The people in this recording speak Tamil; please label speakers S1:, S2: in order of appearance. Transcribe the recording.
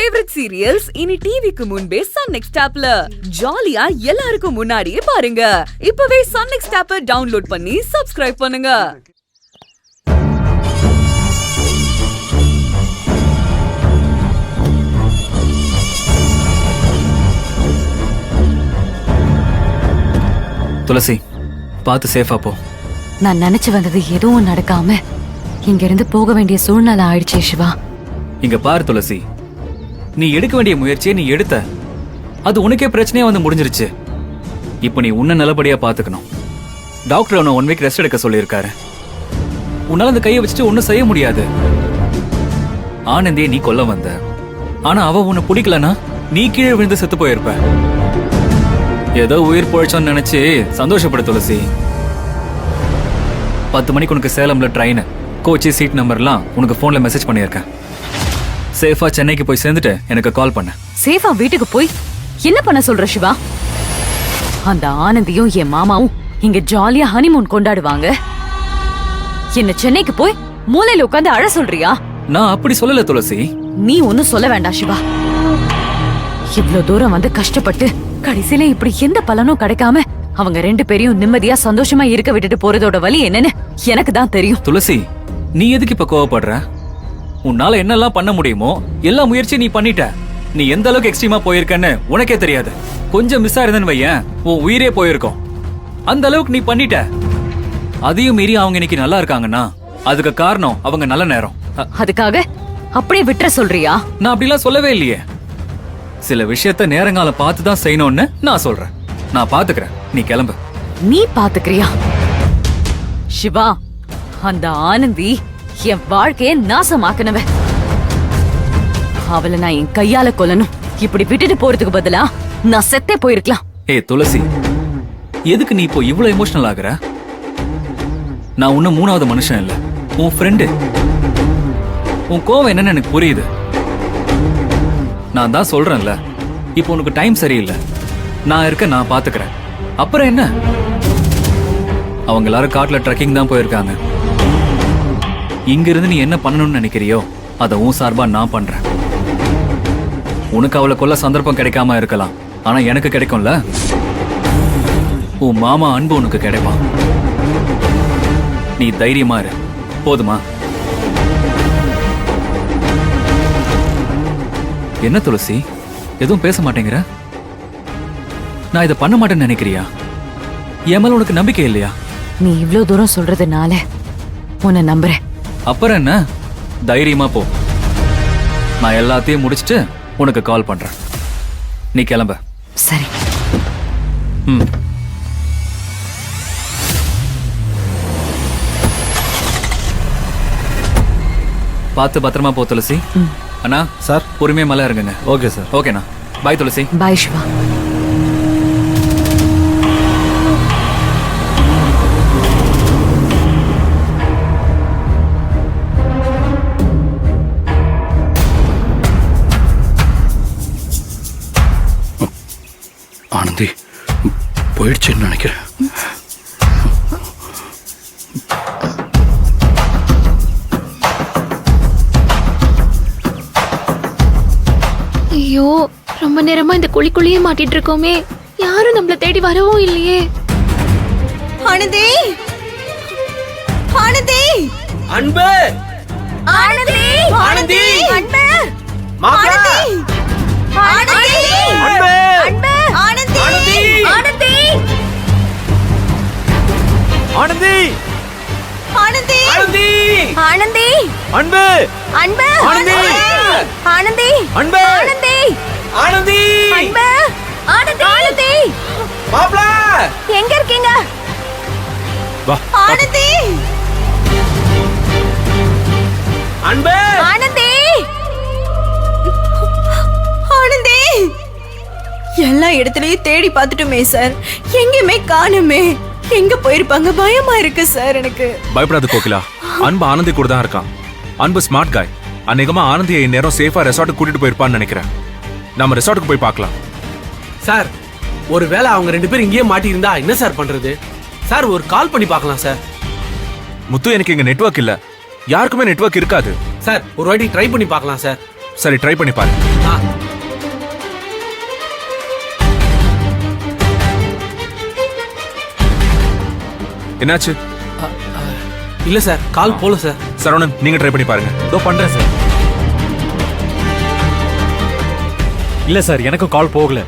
S1: ஃபேவரட் சீரியல்ஸ் இனி டிவிக்கு முன்பே சன் நெக்ஸ்ட் ஆப்ல ஜாலியா எல்லாருக்கும் முன்னாடியே பாருங்க. இப்பவே சன் நெக்ஸ்ட் ஆப்பை டவுன்லோட் பண்ணி சப்ஸ்கிரைப் பண்ணுங்க.
S2: துளசி, பார்த்து சேஃபா போ.
S3: நான் நினைச்சு வந்தது எதுவும் நடக்காம இங்க இருந்து போக வேண்டிய சூழ்நிலை ஆயிடுச்சே சிவா.
S2: இங்க பாரு துளசி, நீ எடுக்க வேண்டிய முயற்சியை நீ எடுத்த. அது உனக்கே பிரச்சனையா வந்து முடிஞ்சிருச்சு. இப்போ நீ உன்னை நல்லபடியா பாத்துக்கணும். டாக்டர் அவனை 1 வீக் ரெஸ்ட் எடுக்க சொல்லியிருக்காரு. உன்னால அந்த கையை வச்சுட்டு ஒன்னும் செய்ய முடியாது. ஆனந்தியை நீ கொல்ல வந்த, ஆனா அவ உன்னை பிடிக்கலனா நீ கீழே விழுந்து செத்து போயிருப்ப. ஏதோ உயிர் பொழைச்சோன்னு நினைச்சு சந்தோஷப்படு துளசி. 10 மணிக்கு உனக்கு சேலம்ல ட்ரெயின், கோச்சி, சீட் நம்பர்லாம் உனக்கு போன்ல மெசேஜ் பண்ணியிருக்கேன். சேஃபா சென்னைக்கு போய் சேர்ந்துட்டு எனக்கு கால் பண்ண.
S3: சேஃபா வீட்டுக்கு போய் என்ன பண்ண சொல்ற சிவா? அந்த ஆனந்தியும் என் மாமாவும் இங்க ஜாலியா ஹனிமூன் கொண்டாடுவாங்க. என்ன சென்னைக்கு போய் மூலையில உட்கார்ந்து அழ சொல்றியா?
S2: நான் அப்படி சொல்லல துளசி.
S3: நீ ஒன்னும் சொல்ல வேண்டாம் சிவா. இவ்ளோ தூரம் வந்து கஷ்டப்பட்டு கடைசியில இப்படி எந்த பலனும் கிடைக்காம அவங்க 2 பேரையும் நிம்மதியா சந்தோஷமா இருக்க விட்டுட்டு போறதோட வலி என்னன்னு எனக்கு தான் தெரியும்.
S2: துளசி, நீ எதுக்கு இப்ப கோவப்படுற? உன்னால என்னெல்லாம் பண்ண முடியுமோ எல்லா முயற்சியும் நீ பண்ணிட்ட. நீ எந்த அளவுக்கு எக்ஸ்ட்ரீமா போயிருக்கன்னு உனக்கே தெரியாது. கொஞ்சம் மிஸ் ஆயிருந்தன்னு வையேன், உன் உயிரே போயிருக்கும். அந்த அளவுக்கு நீ பண்ணிட்ட. அதையும் மீறி அவங்க இன்னைக்கு நல்லா இருக்காங்கன்னா அதுக்கு காரணம் அவங்க நல்ல நேரம்.
S3: அதுக்காக அப்படியே விட்டுற சொல்றியா?
S2: நான் அப்படிலாம் சொல்லவே இல்லையே. சில விஷயத்த நேரங்காலம் பார்த்து தான் செய்யணும்னு நான் சொல்றேன். நான் பாத்துக்கிறேன், நீ கிளம்பு.
S3: நீ பாத்துக்கிறியா? சிவா, அந்த ஆனந்தி என் வாழ்க்கைய நாசமாக்கனவ. அவளை நான் என் கையால கொல்லணும். இப்படி விட்டுட்டு போறதுக்கு பதிலா நான் செத்தே போயிருக்கலாம்.
S2: ஏய் துளசி, எதுக்கு நீ இப்போ இவ்வளவு எமோஷனல் ஆகுற? நான் உன்னும் 3வது மனுஷன் இல்ல, உன் ஃப்ரெண்டு. உன் கோவம் என்னன்னு எனக்கு புரியுது. நான் தான் சொல்றேன்ல, இப்போ உனக்கு டைம் சரியில்லை. நான் இருக்க, நான் பாத்துக்கிறேன். அப்புறம் என்ன? அவங்க எல்லாரும் காட்டுல ட்ரெக்கிங் தான் போயிருக்காங்க. இங்க இருந்து நீ என்ன பண்ணணும்னு நினைக்கிறியோ அதை உன் சார்பா நான் பண்றேன். உனக்கு அவளை கொல்ல சந்தர்ப்பம் கிடைக்காம இருக்கலாம், ஆனா எனக்கு கிடைக்கும்ல. உன் மாமா அன்பு உனக்கு கிடைப்பான். நீ தைரியமா இரு, போதுமா? என்ன துளசி, எதுவும் பேச மாட்டேங்கிற? நான் இதை பண்ண மாட்டேன்னு நினைக்கிறியா? என் மேல உனக்கு நம்பிக்கை இல்லையா?
S3: நீ இவ்ளோ தூரம் சொல்றதுனால உன்னை நம்புறேன்.
S2: அப்புறம் என்ன, தைரியமா போ. நான் எல்லாத்தையும் முடிச்சிட்டு உனக்கு கால் பண்றேன். நீ கிளம்ப.
S3: சரி.
S2: பார்த்து பத்திரமா போ துளசி. அண்ணா
S4: சார்,
S2: பொறுமையா மலை இறங்குங்க.
S4: Okay sir.
S2: ஓகேண்ணா, பாய் துளசி.
S3: பாய் சிவா.
S4: ஆனந்தி போயிடுச்சுன்னு நினைக்கிறேன்.
S5: ஐயோ, ரொம்ப நேரமா இந்த குழிக்குள்ளேயே மாட்டிட்டு இருக்கோமே. யாரும் நம்மள தேடி வரவும் இல்லையே.
S1: ஆனந்தி, ஆனந்தி,
S6: அன்பு,
S1: ஆனந்தி, ஆனந்தி, அன்பு,
S6: மாப்பிள,
S1: ஆனந்தி,
S6: அன்பு,
S1: அன்பு, ஆனந்தி, ஆனந்தி,
S6: ஆனந்தி,
S1: ஆனந்தி,
S6: ஆனந்தி,
S1: ஆனந்தி,
S6: அன்பு,
S1: அன்பு,
S6: ஆனந்தி,
S1: ஆனந்தி,
S6: அன்பு,
S1: ஆனந்தி,
S6: ஆனந்தி,
S1: அன்பு, ஆனந்தி, ஆனந்தி,
S6: மாப்பிள,
S1: எங்க இருக்கீங்க?
S4: வா.
S1: ஆனந்தி,
S6: அன்பு,
S1: ஆனந்தி, ஆனந்தி, எல்லா இடத்துலயும் தேடி பார்த்துட்டுமே சார், எங்கேயுமே காணுமே. எங்க போயிருப்பாங்க? பயமா இருக்கு சார் எனக்கு.
S4: பயப்படாத கோகிலா, அன்பு ஆனந்தி கூட தான் இருக்கான். அன்பு ஸ்மார்ட் காய். அநேகமா ஆனந்தியை இந்நேரம் சேஃபா ரெசார்ட்டுக்கு கூட்டிட்டு போயிருப்பான்னு நினைக்கிறேன். நம்ம ரெசார்ட்டுக்கு போய் பார்க்கலாம்.
S6: சார், ஒருவேளை அவங்க 2 பேரும் இங்கேயே மாட்டி இருந்தா என்ன சார் பண்றது? சார், ஒரு கால் பண்ணி பார்க்கலாம் சார்.
S4: முத்து, எனக்கு இங்க நெட்வொர்க் இல்ல. யாருக்குமே நெட்வொர்க் இருக்காது.
S6: சார், ஒரு வாட்டி ட்ரை பண்ணி பார்க்கலாம் சார்.
S4: சரி ட்ரை பண்ணி பாரு.
S6: ஆ
S4: என்னாச்சு?
S6: இல்ல சார், கால் போல சார்.
S4: சரவணன் நீங்க ட்ரை பண்ணி பாருங்க.
S7: இதோ பண்றேன் சார். இல்ல சார், எனக்கும் கால் போகல.